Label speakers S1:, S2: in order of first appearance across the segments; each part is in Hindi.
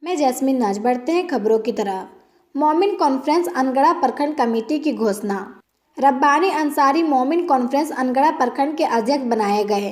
S1: मैं जैस्मिन नाज। बढ़ते हैं खबरों की तरफ। मोमिन कॉन्फ्रेंस अनगढ़ा प्रखंड कमेटी की घोषणा। रब्बानी अंसारी मोमिन कॉन्फ्रेंस अनगढ़ा प्रखंड के अध्यक्ष बनाए गए।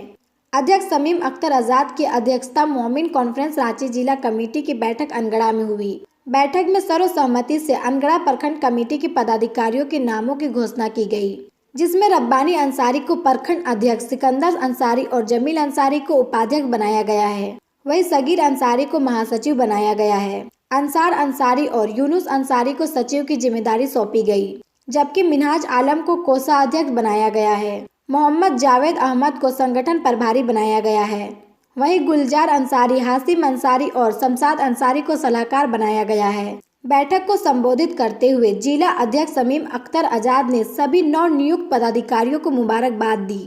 S1: अध्यक्ष शमीम अख्तर आजाद की अध्यक्षता मोमिन कॉन्फ्रेंस रांची जिला कमेटी की बैठक अनगढ़ा में हुई। बैठक में सर्वसम्मति से अनगढ़ा प्रखंड कमेटी के पदाधिकारियों के नामों की घोषणा की गई, जिसमें रब्बानी अंसारी को प्रखंड अध्यक्ष, सिकंदर अंसारी और जमील अंसारी को उपाध्यक्ष बनाया गया है। वहीं सगीर अंसारी को महासचिव बनाया गया है। अंसार अंसारी और यूनुस अंसारी को सचिव की जिम्मेदारी सौंपी गई, जबकि मिनहाज आलम को कोषाध्यक्ष बनाया गया है। मोहम्मद जावेद अहमद को संगठन प्रभारी बनाया गया है। वहीं गुलजार अंसारी, हासिम अंसारी और शमशाद अंसारी को सलाहकार बनाया गया है। बैठक को संबोधित करते हुए जिला अध्यक्ष शमीम अख्तर आजाद ने सभी नव नियुक्त पदाधिकारियों को मुबारकबाद दी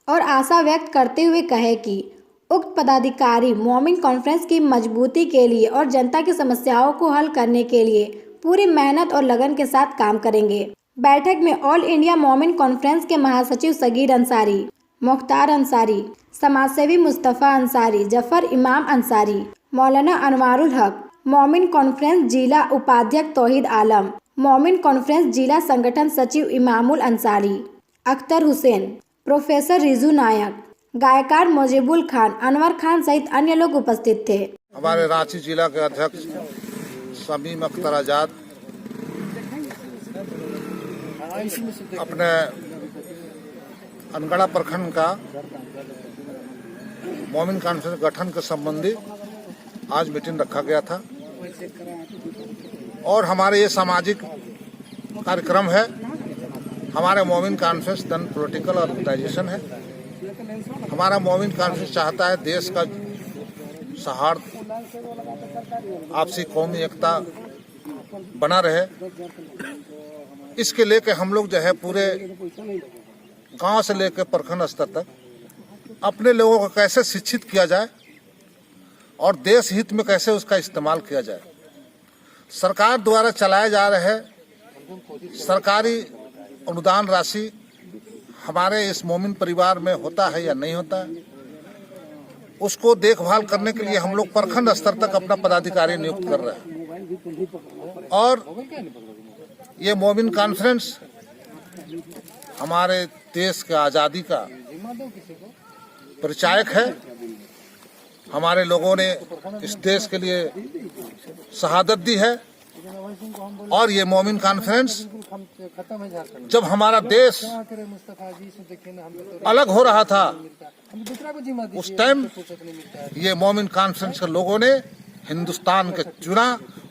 S1: और आशा व्यक्त करते हुए कहे कि उक्त पदाधिकारी मोमिन कॉन्फ्रेंस की मजबूती के लिए और जनता की समस्याओं को हल करने के लिए पूरी मेहनत और लगन के साथ काम करेंगे। बैठक में ऑल इंडिया मोमिन कॉन्फ्रेंस के महासचिव सगीर अंसारी, मुख्तार अंसारी, समाजसेवी मुस्तफ़ा अंसारी, जफर इमाम अंसारी, मौलाना अनवारुल हक, मोमिन कॉन्फ्रेंस जिला उपाध्यक्ष तौहीद आलम, मोमिन कॉन्फ्रेंस जिला संगठन सचिव इमामुल अंसारी, अख्तर हुसैन, प्रोफेसर रिजू नायक, गायकार मोजिबुल खान, अनवर खान सहित अन्य लोग उपस्थित थे।
S2: हमारे रांची जिला के अध्यक्ष शमीम अख्तर आजाद अपने अनगढ़ा प्रखंड का मोमिन कॉन्फ्रेंस गठन के संबंधी आज मीटिंग रखा गया था और हमारे ये सामाजिक कार्यक्रम है। हमारे मोमिन कॉन्फ्रेंस नॉन पॉलिटिकल ऑर्गेनाइजेशन है। हमारा मोमिन कॉन्फ्रेंस चाहता है देश का सौहार्द, आपसी कौमी एकता बना रहे। इसके लेके हम लोग जो है पूरे गांव से लेकर प्रखंड स्तर तक अपने लोगों को कैसे शिक्षित किया जाए और देश हित में कैसे उसका इस्तेमाल किया जाए। सरकार द्वारा चलाए जा रहे सरकारी अनुदान राशि हमारे इस मोमिन परिवार में होता है या नहीं होता है, उसको देखभाल करने के लिए हम लोग प्रखंड स्तर तक अपना पदाधिकारी नियुक्त कर रहे हैं। और ये मोमिन कॉन्फ्रेंस हमारे देश के आज़ादी का परिचायक है। हमारे लोगों ने इस देश के लिए शहादत दी है और ये मोमिन कॉन्फ्रेंस जब हमारा देश अलग हो रहा था उस टाइम ये मोमिन कॉन्फ्रेंस के लोगों ने हिंदुस्तान के चुना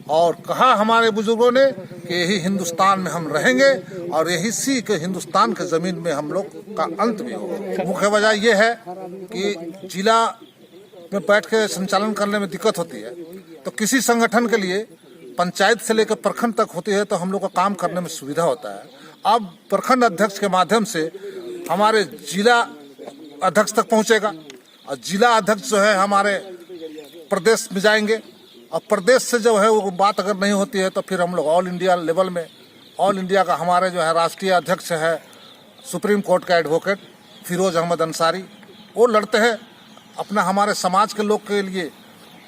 S2: और कहा हमारे बुजुर्गों ने कि यही हिंदुस्तान में हम रहेंगे और यही सी के हिंदुस्तान के जमीन में हम लोग का अंत भी होगा। मुख्य वजह यह है कि जिला में बैठ के संचालन करने में दिक्कत होती है, तो किसी संगठन के लिए पंचायत से लेकर प्रखंड तक होती है तो हम लोग को काम करने में सुविधा होता है। अब प्रखंड अध्यक्ष के माध्यम से हमारे जिला अध्यक्ष तक पहुंचेगा और जिला अध्यक्ष जो है हमारे प्रदेश में जाएंगे और प्रदेश से जो है वो बात अगर नहीं होती है तो फिर हम लोग ऑल इंडिया लेवल में, ऑल इंडिया का हमारे जो है राष्ट्रीय अध्यक्ष है सुप्रीम कोर्ट का एडवोकेट फिरोज अहमद अंसारी, वो लड़ते हैं अपना हमारे समाज के लोग के लिए,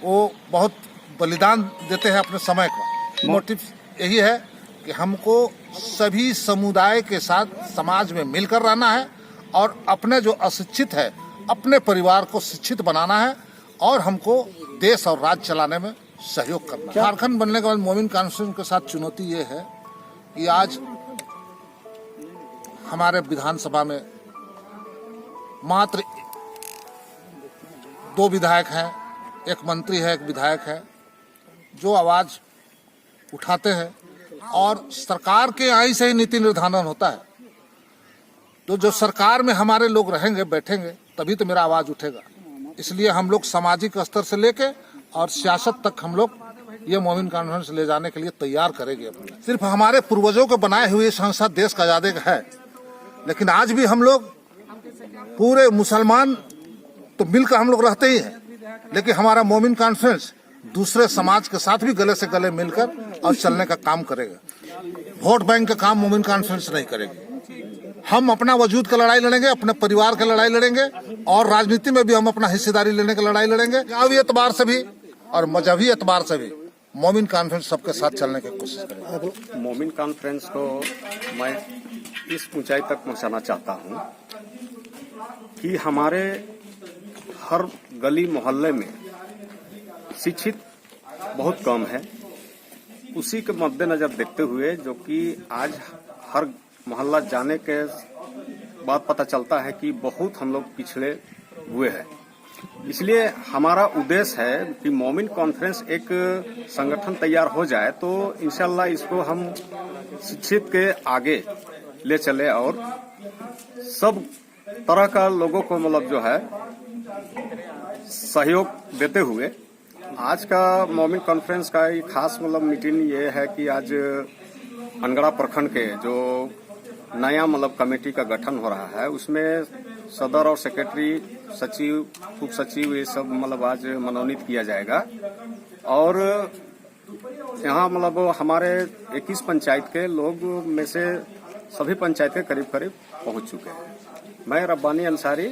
S2: वो बहुत बलिदान देते हैं अपने समय का। मोटिव यही है कि हमको सभी समुदाय के साथ समाज में मिलकर रहना है और अपने जो अशिक्षित है अपने परिवार को शिक्षित बनाना है और हमको देश और राज्य चलाने में सहयोग करना है। झारखंड बनने के बाद मोमिन कॉन्फ्रेंस के साथ चुनौती ये है कि आज हमारे विधानसभा में मात्र 2 विधायक हैं, एक मंत्री है, एक विधायक है, जो आवाज उठाते हैं और सरकार के आई से ही नीति निर्धारण होता है। तो जो सरकार में हमारे लोग रहेंगे, बैठेंगे, तभी तो मेरा आवाज उठेगा। इसलिए हम लोग सामाजिक स्तर से लेके और सियासत तक हम लोग ये मोमिन कॉन्फ्रेंस ले जाने के लिए तैयार करेंगे। सिर्फ हमारे पूर्वजों को बनाए हुए संसद देश का आजादी का है, लेकिन आज भी हम लोग पूरे मुसलमान तो मिलकर हम लोग रहते ही हैं, लेकिन हमारा मोमिन कॉन्फ्रेंस दूसरे समाज के साथ भी गले से गले मिलकर और चलने का काम करेगा। वोट बैंक का काम मोमिन कॉन्फ्रेंस नहीं करेगी। हम अपना वजूद का लड़ाई लड़ेंगे, अपने परिवार का लड़ाई लड़ेंगे और राजनीति में भी हम अपना हिस्सेदारी लेने की लड़ाई लड़ेंगे। गाँवी एतबार से भी और मजहबी एतबार से भी मोमिन कॉन्फ्रेंस सबके साथ चलने की कोशिश करेगी।
S3: मोमिन कॉन्फ्रेंस को मैं इस ऊंचाई तक पहुंचाना चाहता हूं कि हमारे हर गली मोहल्ले में शिक्षित बहुत कम है। उसी के मद्देनजर देखते हुए जो कि आज हर मोहल्ला जाने के बाद पता चलता है कि बहुत हम लोग पिछड़े हुए हैं। इसलिए हमारा उद्देश्य है कि मोमिन कॉन्फ्रेंस एक संगठन तैयार हो जाए तो इंशाल्लाह इसको हम शिक्षित के आगे ले चले और सब तरह का लोगों को मतलब जो है सहयोग देते हुए आज का मोमिन कॉन्फ्रेंस का एक खास मतलब मीटिंग ये है कि आज अनगढ़ा प्रखंड के जो नया मतलब कमेटी का गठन हो रहा है उसमें सदर और सेक्रेटरी, सचिव, उप सचिव ये सब मतलब आज मनोनीत किया जाएगा। और यहाँ मतलब हमारे 21 पंचायत के लोग में से सभी पंचायत के करीब करीब पहुंच चुके हैं। मैं रब्बानी अंसारी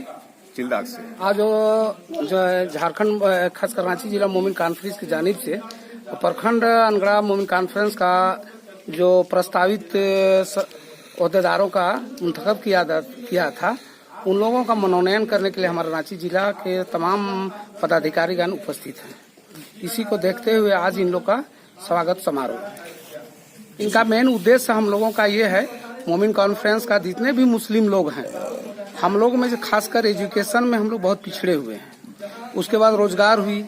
S3: चिल्दाग से।
S4: आज जो है झारखंड खासकर रांची जिला मोमिन कॉन्फ्रेंस की जानिब से प्रखंड अनगढ़ा मोमिन कॉन्फ्रेंस का जो प्रस्तावित ओहदेदारों का मुंतखब किया था उन लोगों का मनोनयन करने के लिए हमारे रांची जिला के तमाम पदाधिकारीगण उपस्थित हैं। इसी को देखते हुए आज इन लोग का स्वागत समारोह। इनका मेन उद्देश्य हम लोगों का ये है, मोमिन कॉन्फ्रेंस का जितने भी मुस्लिम लोग हैं हम लोग में से खासकर एजुकेशन में हम लोग बहुत पिछड़े हुए हैं। उसके बाद रोजगार हुई,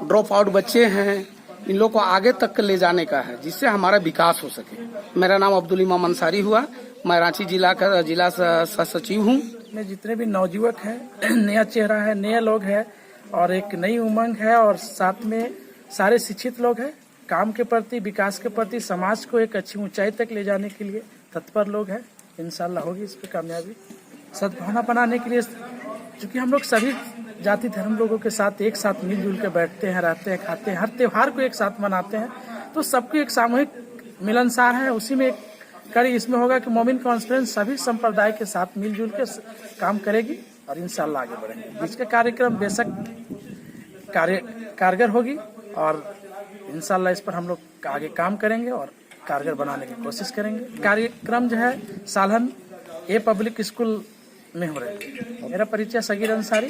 S4: ड्रॉप आउट बच्चे हैं, इन लोग को आगे तक ले जाने का है जिससे हमारा विकास हो सके। मेरा नाम अब्दुल इमाम अंसारी हुआ, मैं रांची जिला का जिला सचिव हूँ।
S5: में जितने भी नवयुवक हैं, नया चेहरा है, नए लोग हैं और एक नई उमंग है और साथ में सारे शिक्षित लोग हैं। काम के प्रति, विकास के प्रति, समाज को एक अच्छी ऊंचाई तक ले जाने के लिए तत्पर लोग हैं। इंशाल्लाह होगी इस पर कामयाबी। सद्भावना बनाने के लिए चूंकि हम लोग सभी जाति धर्म लोगों के साथ एक साथ मिलजुल के बैठते हैं, रहते हैं, खाते हैं, हर त्योहार को एक साथ मनाते हैं, तो सबको एक सामूहिक मिलनसार है। उसी में एक कड़ी इसमें होगा कि मोमिन कॉन्फ्रेंस सभी संप्रदाय के साथ मिलजुल के काम करेगी और इंशाल्लाह आगे बढ़ेंगे। बीच का कार्यक्रम बेशक कारगर होगी और इंशाल्लाह इस पर हम लोग आगे काम करेंगे और कारगर बनाने की कोशिश करेंगे। कार्यक्रम जो है सालहन ए पब्लिक स्कूल में हो रहा है। मेरा परिचय सगीर अंसारी,